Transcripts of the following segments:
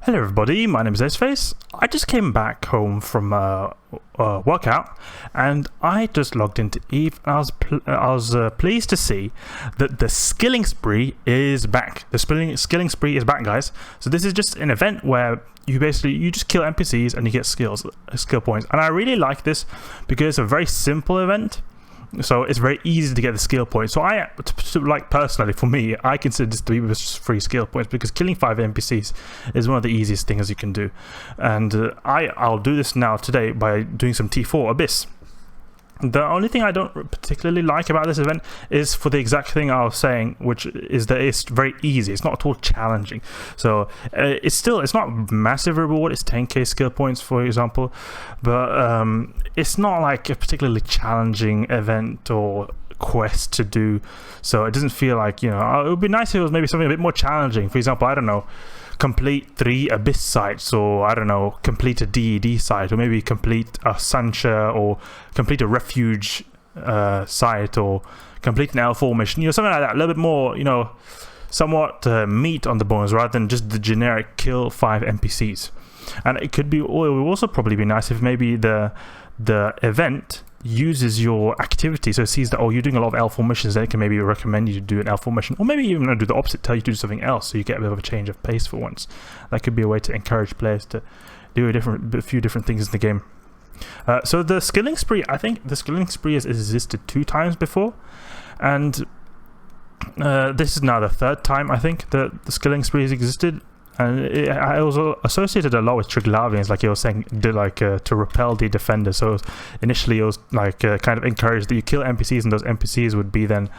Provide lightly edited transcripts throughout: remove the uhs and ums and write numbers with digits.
Hello everybody, my name is Aceface. I just came back home from a workout and I just logged into Eve and I was pleased to see that the skilling spree is back. The skilling spree is back, guys. So this is just an event where you just kill NPCs and you get skill points. And I really like this because it's a very simple event. So it's very easy to get the skill points. So personally, for me, I consider this to be just free skill points because killing 5 NPCs is one of the easiest things you can do. And I'll do this now today by doing some T4 Abyss. The only thing I don't particularly like about this event is for the exact thing I was saying, which is that it's very easy. It's not at all challenging. So it's not massive reward. It's 10k skill points, for example, but it's not like a particularly challenging event or quest to do. So it doesn't feel like, it would be nice if it was maybe something a bit more challenging. For example, I don't know, complete 3 Abyss sites, or I don't know, complete a DED site, or maybe complete a Sancha, or complete a refuge site, or complete an L4 mission, something like that. A little bit more, somewhat meat on the bones rather than just the generic kill 5 NPCs. And it will also probably be nice if maybe the event uses your activity, so it sees that, oh, you're doing a lot of L4 missions, then it can maybe recommend you to do an L4 mission, or maybe even do the opposite, tell you to do something else, so you get a bit of a change of pace for once. That could be a way to encourage players to do a few different things in the game. So the skilling spree, I think the skilling spree has existed 2 times before, and this is now the 3rd time I think that the skilling spree has existed. And I was associated a lot with Triglavians, like you were saying, to repel the defender. So initially it was like kind of encouraged that you kill NPCs, and those NPCs would be then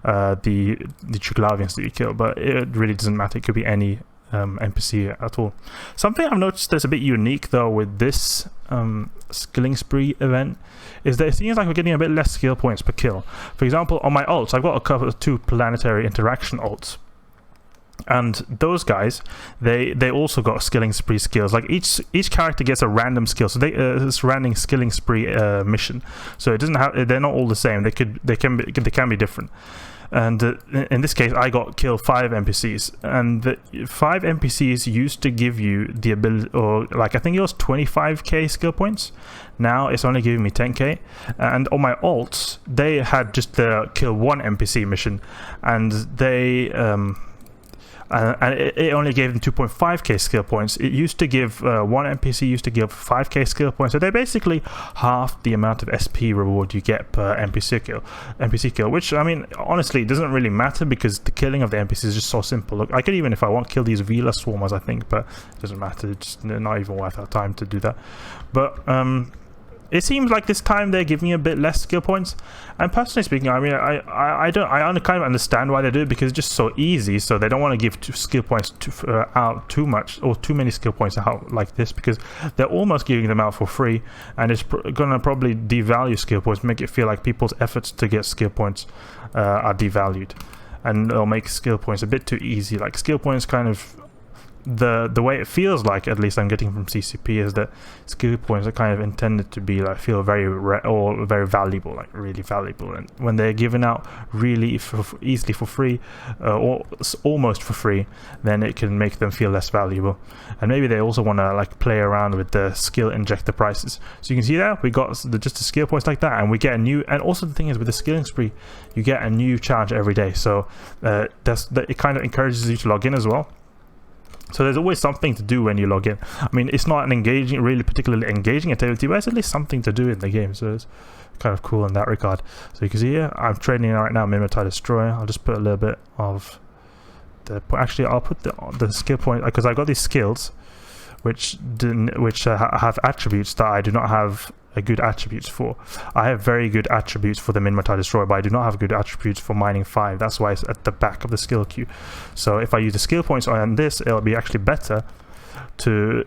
the Triglavians that you kill. But it really doesn't matter. It could be any NPC at all. Something I've noticed that's a bit unique though with this skilling spree event is that it seems like we're getting a bit less skill points per kill. For example, on my ults, I've got a couple of 2 planetary interaction ults. And those guys, they also got skilling spree skills. Like each character gets a random skill, so it's random skilling spree mission. So it doesn't have, they're not all the same. They can be different. And in this case, I got kill 5 NPCs, and the 5 NPCs used to give you the ability, or like I think it was 25k skill points. Now it's only giving me 10k. And on my ults, they had just the kill 1 NPC mission, and they and it only gave them 2.5k skill points. It used to give 1 NPC used to give 5k skill points. So they basically half the amount of SP reward you get per NPC kill, which, I mean, honestly, doesn't really matter because the killing of the NPCs is just so simple. Look, I could even, if I want, kill these Gila swarmers, I think, but it doesn't matter. It's just not even worth our time to do that. But it seems like this time they're giving me a bit less skill points, and personally speaking, I mean, I kind of understand why they do it, because it's just so easy. So they don't want to give skill points out too much, or too many skill points out like this, because they're almost giving them out for free, and it's gonna probably devalue skill points, make it feel like people's efforts to get skill points are devalued, and it'll make skill points a bit too easy. Like skill points kind of, the way it feels like, at least I'm getting from CCP, is that skill points are kind of intended to be like feel very very valuable, like really valuable, and when they're given out really easily for free, or almost for free, then it can make them feel less valuable. And maybe they also want to like play around with the skill injector prices. So you can see that we got just the skill points like that, and we get a new, and also the thing is with the skilling spree, you get a new challenge every day, so it kind of encourages you to log in as well. So there's always something to do when you log in. I mean, it's not an really particularly engaging activity, but it's at least something to do in the game. So it's kind of cool in that regard. So you can see here, I'm training right now Minotaur Destroyer. I'll just put a little bit of the, actually I'll put the skill point, because I got these skills which have attributes that I do not have a good attributes for. I have very good attributes for the Minotaur Destroyer, but I do not have good attributes for mining 5. That's why it's at the back of the skill queue. So if I use the skill points on this, it'll be actually better to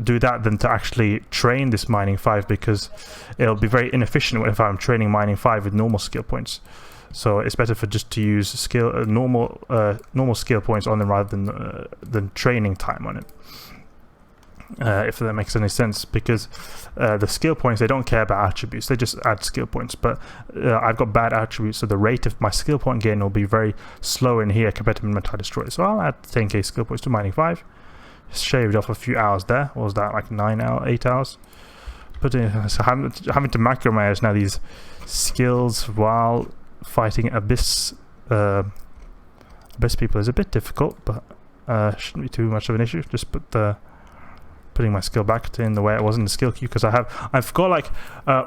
do that than to actually train this mining 5, because it'll be very inefficient if I'm training mining 5 with normal skill points. So it's better for just to use normal skill points on them rather than training time on it. If that makes any sense, because the skill points, they don't care about attributes, they just add skill points. But I've got bad attributes, so the rate of my skill point gain will be very slow in here compared to Minotaur Destroyer. So I'll add 10k skill points to mining 5, shaved off a few hours there. What was that, like 8 hours? But so having to macromanage now these skills while fighting abyss people is a bit difficult, but shouldn't be too much of an issue. Just putting my skill back in the way it was in the skill queue, because I've got like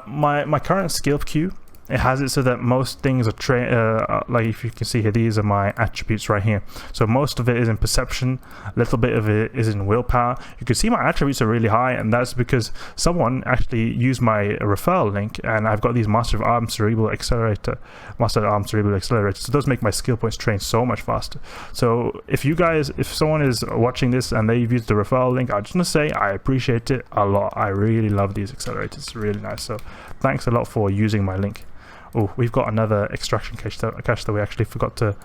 my current skill queue. It has it so that most things are like, if you can see here, these are my attributes right here. So most of it is in perception, a little bit of it is in willpower. You can see my attributes are really high, and that's because someone actually used my referral link, and I've got these Master of Arms Cerebral Accelerator. So those make my skill points train so much faster. So if someone is watching this and they've used the referral link, I just want to say I appreciate it a lot. I really love these accelerators. It's really nice. So thanks a lot for using my link. Oh, we've got another extraction cache that we actually forgot to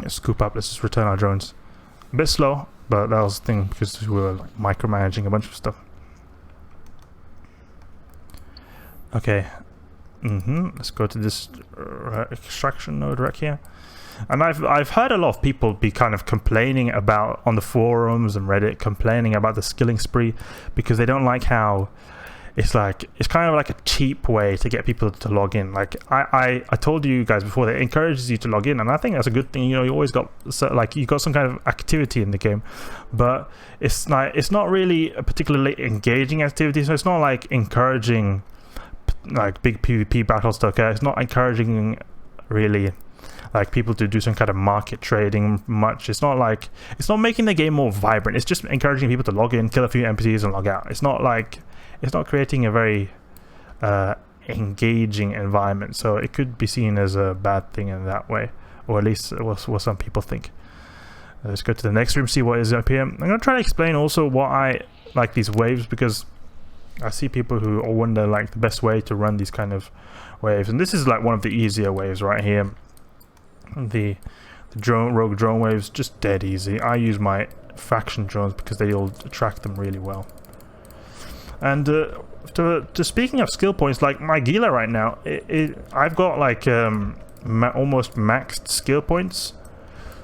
scoop up. Let's just return our drones. A bit slow, but that was the thing, because we were like micromanaging a bunch of stuff. Okay. Let's go to this extraction node right here. And I've heard a lot of people be kind of complaining about, on the forums and Reddit, complaining about the skilling spree, because they don't like how it's kind of like a cheap way to get people to log in. Like I told you guys before, that it encourages you to log in, and I think that's a good thing. You know, you always got you got some kind of activity in the game, but it's not really a particularly engaging activity. So it's not like encouraging like big PvP battles. Okay, it's not encouraging really like people to do some kind of market trading much. It's not making the game more vibrant. It's just encouraging people to log in, kill a few NPCs and log out. It's not creating a very engaging environment, so it could be seen as a bad thing in that way, or at least what some people think. Let's go to the next room, see what is up here. I'm going to try to explain also why I like these waves, because I see people who wonder like the best way to run these kind of waves, and this is like one of the easier waves right here. The rogue drone waves, just dead easy. I use my faction drones because they all track them really well. And to speaking of skill points, like my Gila right now, I've got like almost maxed skill points.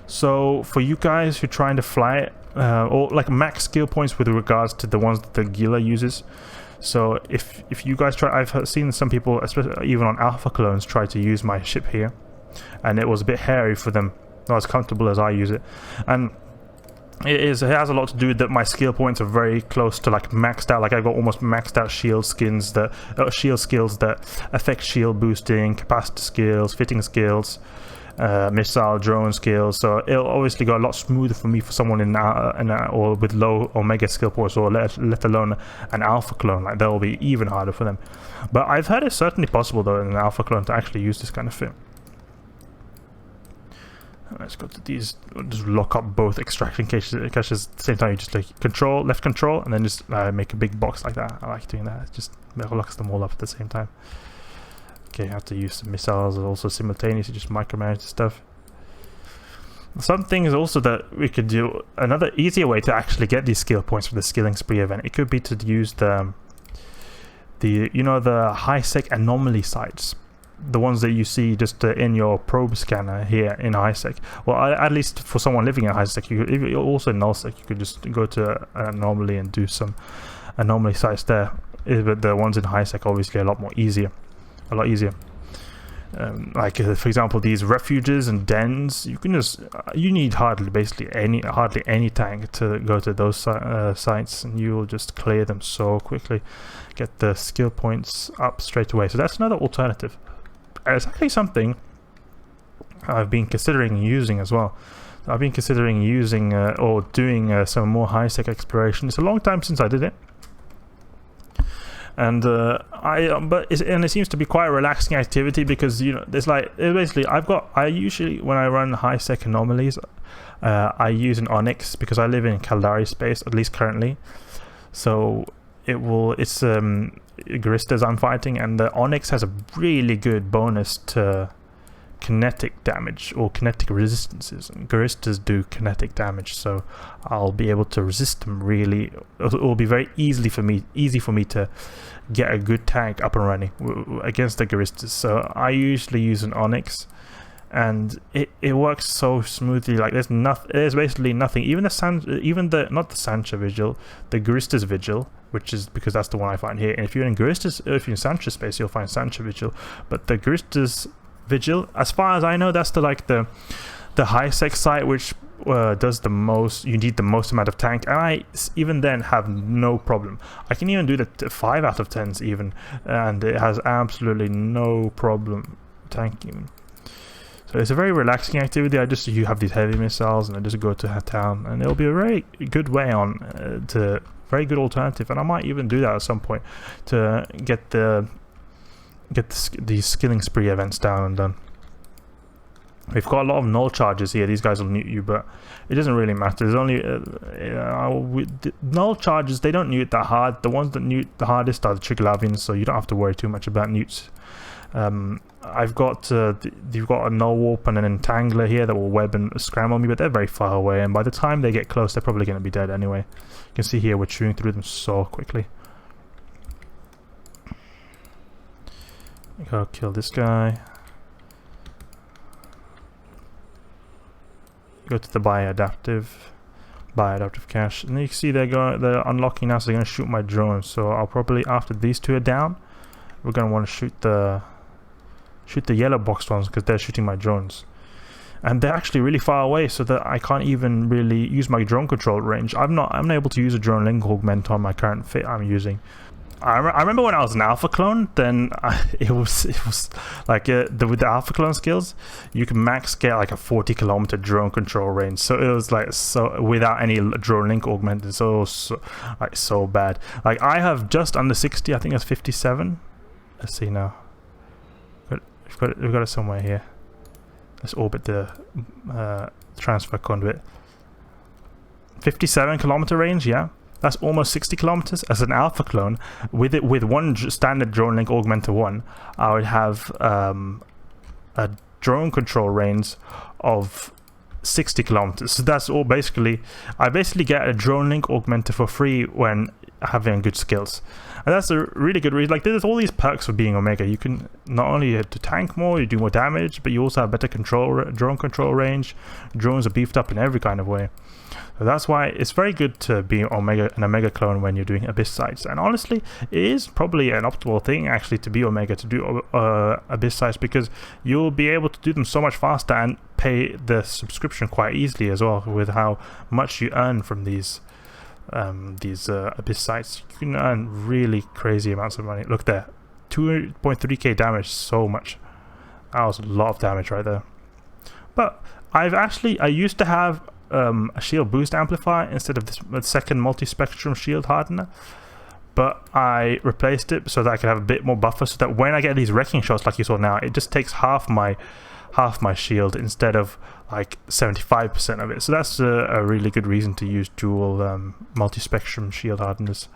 So for you guys who are trying to fly it, or like max skill points with regards to the ones that the Gila uses. So if you guys try, I've seen some people, especially even on alpha clones, try to use my ship here, and it was a bit hairy for them, not as comfortable as I use it. And it has a lot to do with that my skill points are very close to like maxed out. Like I've got almost maxed out shield skills that affect shield boosting, capacitor skills, fitting skills, missile drone skills. So it'll obviously go a lot smoother for me, for someone or with low omega skill points, or let alone an alpha clone. Like that will be even harder for them. But I've heard it's certainly possible though in an alpha clone to actually use this kind of thing. Let's go to these. Just lock up both extraction caches at the same time. You just like left control, and then just make a big box like that. I like doing that. It just locks them all up at the same time. Okay, I have to use some missiles also simultaneously, just micromanage the stuff. Some things also that we could do. Another easier way to actually get these skill points for the skilling spree event, it could be to use the high sec anomaly sites. The ones that you see just in your probe scanner here in HiSec. Well, at least for someone living in HiSec, also in nullsec, you could just go to anomaly and do some anomaly sites there. But the ones in HiSec obviously a lot easier. Like for example, these refuges and dens, you need hardly any tank to go to those sites, and you will just clear them so quickly, get the skill points up straight away. So that's another alternative. It's actually something I've been considering using as well. I've been considering using or doing some more HiSec exploration. It's a long time since I did it, and it seems to be quite a relaxing activity, because there's basically I usually, when I run HiSec anomalies, I use an Onyx, because I live in Caldari space, at least currently. So it's Garistas I'm fighting, and the Onyx has a really good bonus to kinetic damage or kinetic resistances, and Garistas do kinetic damage, so I'll be able to resist them really. It will be very easy for me to get a good tank up and running against the Garistas. So I usually use an Onyx, and it works so smoothly. Like there's basically nothing. Even the not the Sancha Vigil, the Garista's Vigil, which is because that's the one I find here. And if you're in Sancha space, you'll find Sancha Vigil. But the Garista's Vigil, as far as I know, that's the high sec site, which does the most. You need the most amount of tank, and I even then have no problem. I can even do the 5 out of 10s even, and it has absolutely no problem tanking. So it's a very relaxing activity. You have these heavy missiles, and I just go to town, and it'll be a very good way on to very good alternative. And I might even do that at some point to get these skilling spree events down and done. We've got a lot of null charges here. These guys will newt you, but it doesn't really matter. There's only null charges. They don't newt that hard. The ones that newt the hardest are the Triglavians, so you don't have to worry too much about newts. You've got a null warp and an entangler here that will web and scramble me, but they're very far away, and by the time they get close, they're probably going to be dead anyway. You can see here we're chewing through them so quickly. Go kill this guy. Go to the buy adaptive cache, and you can see they're unlocking now, so they're going to shoot my drone. So I'll probably, after these two are down, we're going to want to shoot the yellow boxed ones, because they're shooting my drones, and they're actually really far away, so that I can't even really use my drone control range. I'm unable to use a drone link augment on my current fit I'm using. I remember when I was an alpha clone, then it was like with the alpha clone skills, you can max get like a 40 kilometer drone control range. So it was like without any drone link augmented, so bad. Like I have just under 60. I think it's 57. Let's see now. We've got it somewhere here. Let's orbit the transfer conduit. 57 kilometer range, yeah. That's almost 60 kilometers. As an alpha clone, with one standard drone link augmenter 1, I would have a drone control range of 60 kilometers. So that's all basically. I basically get a drone link augmenter for free when having good skills, and that's a really good reason. Like there's all these perks of being Omega. You can not only to tank more, you do more damage, but you also have better drone control range. Drones are beefed up in every kind of way. So that's why it's very good to be an Omega clone when you're doing Abyss sites. And honestly, it is probably an optimal thing actually to be Omega, to do Abyss sites, because you'll be able to do them so much faster and pay the subscription quite easily as well, with how much you earn from these Abyss sites. You can earn really crazy amounts of money. Look there, 2.3k damage, so much. That was a lot of damage right there. But I used to have a shield boost amplifier instead of this second multi-spectrum shield hardener, but I replaced it so that I could have a bit more buffer, so that when I get these wrecking shots like you saw now, it just takes half my shield instead of like 75% of it. So that's a really good reason to use dual multi-spectrum shield hardeners,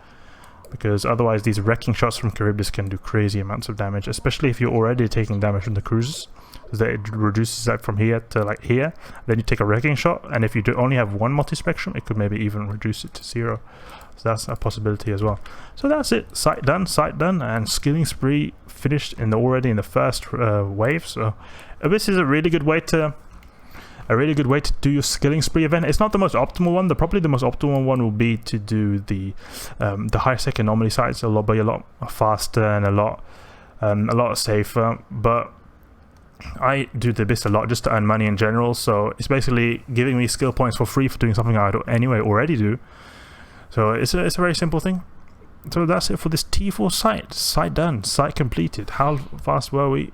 because otherwise these wrecking shots from Charybdis can do crazy amounts of damage, especially if you're already taking damage from the cruisers. That it reduces that from here to like here, then you take a wrecking shot, and if you only have one multi-spectrum, it could maybe even reduce it to 0. So that's a possibility as well. So that's it, site done, and skilling spree finished already in the first wave. So this is a really good way to do your skilling spree event. It's not the most optimal one. Probably the most optimal one will be to do the high sec anomaly sites. It'll be a lot faster and a lot safer, but I do the Abyss a lot just to earn money in general, so it's basically giving me skill points for free for doing something I anyway already do. So it's a very simple thing. So that's it for this T4 site done, site completed. How fast were we?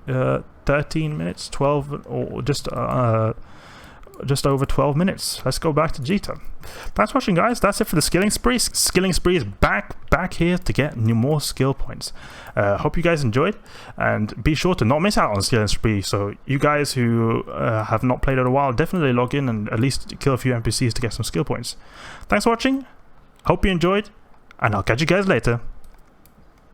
13 minutes, 12, or just over 12 minutes. Let's go back to Jita. Thanks for watching, guys. That's it for the skilling spree. Skilling spree is back here to get more skill points. Hope you guys enjoyed, and be sure to not miss out on skilling spree. So you guys who have not played in a while, definitely log in and at least kill a few NPCs to get some skill points. Thanks for watching. Hope you enjoyed, and I'll catch you guys later.